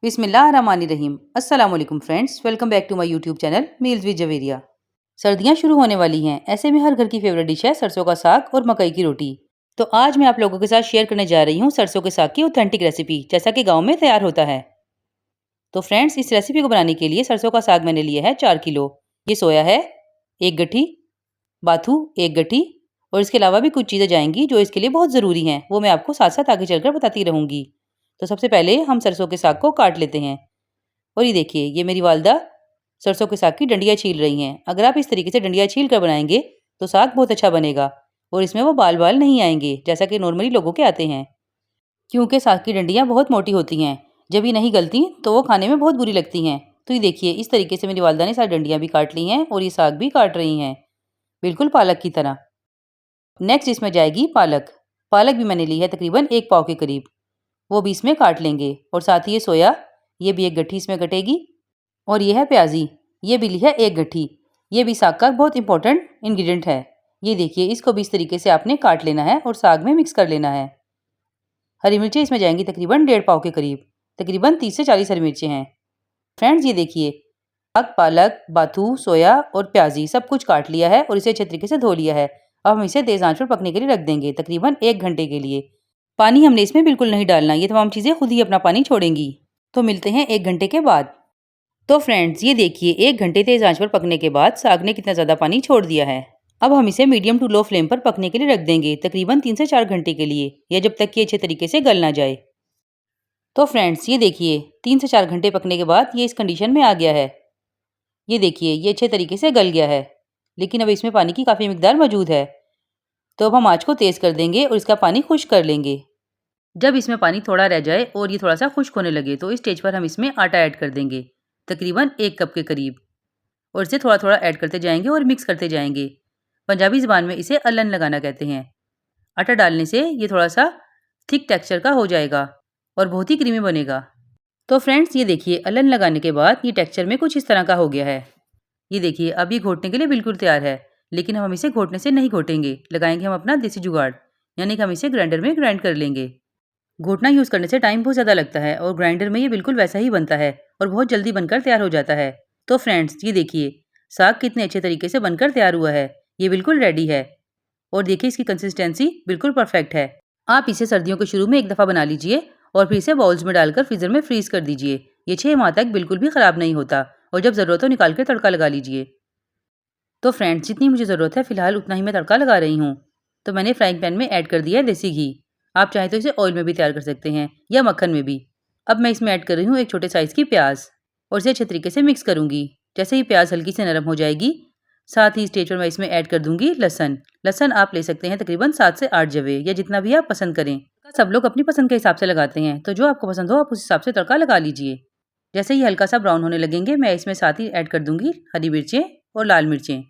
बिस्मिल्लाहिर्रहमानिर्रहीम। अस्सलाम वालेकुम friends, welcome back to my YouTube channel meals with Javeria. सर्दियां शुरू होने वाली हैं, ऐसे में हर घर की फेवरेट डिश है सरसों का साग और मकई की रोटी। तो आज मैं आप लोगों के साथ शेयर करने जा रही हूँ सरसों के साग की ऑथेंटिक रेसिपी, जैसा कि गाँव में तैयार होता है। तो फ्रेंड्स, इस रेसिपी को बनाने के लिए सरसों का साग मैंने लिया है 4 किलो। ये सोया है 1 गट्ठी, बाथू 1 गट्ठी, और इसके अलावा भी कुछ चीज़ें जाएंगी जो इसके लिए बहुत ज़रूरी हैं, वो मैं आपको साथ साथ आगे चलकर बताती रहूँगी। तो सबसे पहले हम सरसों के साग को काट लेते हैं। और ये देखिए, ये मेरी वालदा सरसों के साग की डंडियाँ छील रही हैं। अगर आप इस तरीके से डंडियाँ छील कर बनाएंगे तो साग बहुत अच्छा बनेगा और इसमें वो बाल बाल नहीं आएंगे जैसा कि नॉर्मली लोगों के आते हैं, क्योंकि साग की डंडियाँ बहुत मोटी होती हैं। जब ये नहीं गलती तो वो खाने में बहुत बुरी लगती हैं। तो ये देखिए, इस तरीके से मेरी वालदा ने सारी डंडियाँ भी काट ली हैं और ये साग भी काट रही हैं, बिल्कुल पालक की तरह। नेक्स्ट इसमें जाएगी पालक। पालक भी मैंने ली है तकरीबन 1 पाव के करीब, वो भी इसमें काट लेंगे। और साथ ही ये सोया, ये भी 1 गट्ठी इसमें कटेगी। और ये है प्याजी, ये भी ली है 1 गट्ठी। ये भी साग का बहुत इंपॉर्टेंट इंग्रेडिएंट है। ये देखिए, इसको भी इस तरीके से आपने काट लेना है और साग में मिक्स कर लेना है। हरी मिर्चें इसमें जाएंगी तकरीबन 1.5 पाव के करीब, तकरीबन 30 से 40 हरी मिर्चें हैं। फ्रेंड्स, ये देखिए, साग, पालक, बाथू, सोया और प्याजी सब कुछ काट लिया है और इसे अच्छे तरीके से धो लिया है। अब हम इसे तेज़ आंच पर पकने के लिए रख देंगे तकरीबन 1 घंटे के लिए। पानी हमने इसमें बिल्कुल नहीं डालना, ये तमाम चीज़ें खुद ही अपना पानी छोड़ेंगी। तो मिलते हैं 1 घंटे के बाद। तो फ्रेंड्स, ये देखिए, 1 घंटे तेज़ आंच पर पकने के बाद साग ने कितना ज़्यादा पानी छोड़ दिया है। अब हम इसे मीडियम टू लो फ्लेम पर पकने के लिए रख देंगे तकरीबन 3 से 4 घंटे के लिए, या जब तक कि अच्छे तरीके से गल ना जाए। तो फ्रेंड्स, ये देखिए, 3 से 4 घंटे पकने के बाद ये इस कंडीशन में आ गया है। ये देखिए, ये अच्छे तरीके से गल गया है, लेकिन अब इसमें पानी की काफ़ी मिकदार मौजूद है। तो अब हम आँच को तेज़ कर देंगे और इसका पानी खुश्क कर लेंगे। जब इसमें पानी थोड़ा रह जाए और ये थोड़ा सा खुश्क होने लगे तो इस स्टेज पर हम इसमें आटा ऐड कर देंगे तकरीबन 1 कप के करीब, और इसे थोड़ा थोड़ा ऐड करते जाएंगे और मिक्स करते जाएंगे। पंजाबी ज़बान में इसे अलन लगाना कहते हैं। आटा डालने से ये थोड़ा सा थिक टेक्सचर का हो जाएगा और बहुत ही क्रीमी बनेगा। तो फ्रेंड्स, ये देखिए, अलन लगाने के बाद ये टेक्सचर में कुछ इस तरह का हो गया है। ये देखिए, अब ये घोटने के लिए बिल्कुल तैयार है, लेकिन हम इसे घोटने से नहीं घोटेंगे, लगाएंगे हम अपना देसी जुगाड़, यानी कि हम इसे ग्राइंडर में ग्राइंड कर लेंगे। घोटना यूज़ करने से टाइम बहुत ज़्यादा लगता है और ग्राइंडर में ये बिल्कुल वैसा ही बनता है और बहुत जल्दी बनकर तैयार हो जाता है। तो फ्रेंड्स, ये देखिए, साग कितने अच्छे तरीके से बनकर तैयार हुआ है। ये बिल्कुल रेडी है और देखिए, इसकी कंसिस्टेंसी बिल्कुल परफेक्ट है। आप इसे सर्दियों के शुरू में एक दफ़ा बना लीजिए और फिर इसे बाउल्स में डालकर फ्रीज़र में फ्रीज़ कर दीजिए। ये 6 माह तक बिल्कुल भी ख़राब नहीं होता और जब ज़रूरत हो निकाल कर तड़का लगा लीजिए। तो फ्रेंड्स, जितनी मुझे ज़रूरत है फ़िलहाल उतना ही मैं तड़का लगा रही हूँ। तो मैंने फ्राइंग पैन में ऐड कर दिया है देसी घी। आप चाहें तो इसे ऑयल में भी तैयार कर सकते हैं या मक्खन में भी। अब मैं इसमें ऐड कर रही हूँ एक छोटे साइज़ की प्याज और इसे अच्छे तरीके से मिक्स करूँगी। जैसे ही प्याज हल्की से नरम हो जाएगी, साथ ही स्टेज पर मैं इसमें ऐड कर दूँगी लहसुन। लहसुन आप ले सकते हैं तकरीबन 7 से 8 जवे, या जितना भी आप पसंद करें। सब लोग अपनी पसंद के हिसाब से लगाते हैं, तो जो आपको पसंद हो आप उस हिसाब से तड़का लगा लीजिए। जैसे ही हल्का सा ब्राउन होने लगेंगे, मैं इसमें साथ ही ऐड कर दूँगी हरी मिर्चें और लाल मिर्चें।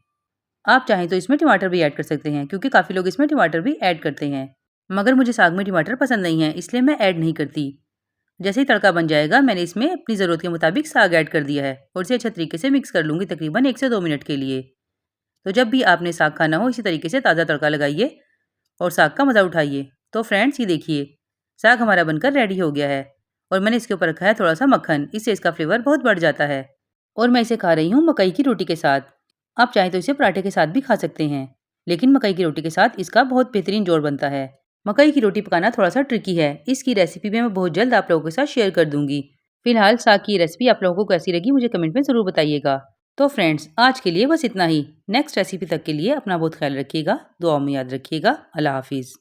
आप चाहें तो इसमें टमाटर भी ऐड कर सकते हैं, क्योंकि काफ़ी लोग इसमें टमाटर भी ऐड करते हैं, मगर मुझे साग में टमाटर पसंद नहीं है, इसलिए मैं ऐड नहीं करती। जैसे ही तड़का बन जाएगा, मैंने इसमें अपनी ज़रूरत के मुताबिक साग ऐड कर दिया है और इसे अच्छे तरीके से मिक्स कर लूँगी तकरीबन 1 से 2 मिनट के लिए। तो जब भी आपने साग खाना हो, इसी तरीके से ताज़ा तड़का लगाइए और साग का मज़ा उठाइए। तो फ्रेंड्स, ये देखिए, साग हमारा बनकर रेडी हो गया है और मैंने इसके ऊपर रखा है थोड़ा सा मक्खन, इससे इसका फ्लेवर बहुत बढ़ जाता है। और मैं इसे खा रही हूँ मकई की रोटी के साथ। आप चाहें तो इसे पराठे के साथ भी खा सकते हैं, लेकिन मकई की रोटी के साथ इसका बहुत बेहतरीन जोड़ बनता है। मकई की रोटी पकाना थोड़ा सा ट्रिकी है, इसकी रेसिपी भी मैं बहुत जल्द आप लोगों के साथ शेयर कर दूंगी। फिलहाल साग की रेसिपी आप लोगों को कैसी लगी मुझे कमेंट में ज़रूर बताइएगा। तो फ्रेंड्स, आज के लिए बस इतना ही। नेक्स्ट रेसिपी तक के लिए अपना बहुत ख्याल रखिएगा, दुआ में याद रखिएगा। अल्लाह हाफिज़।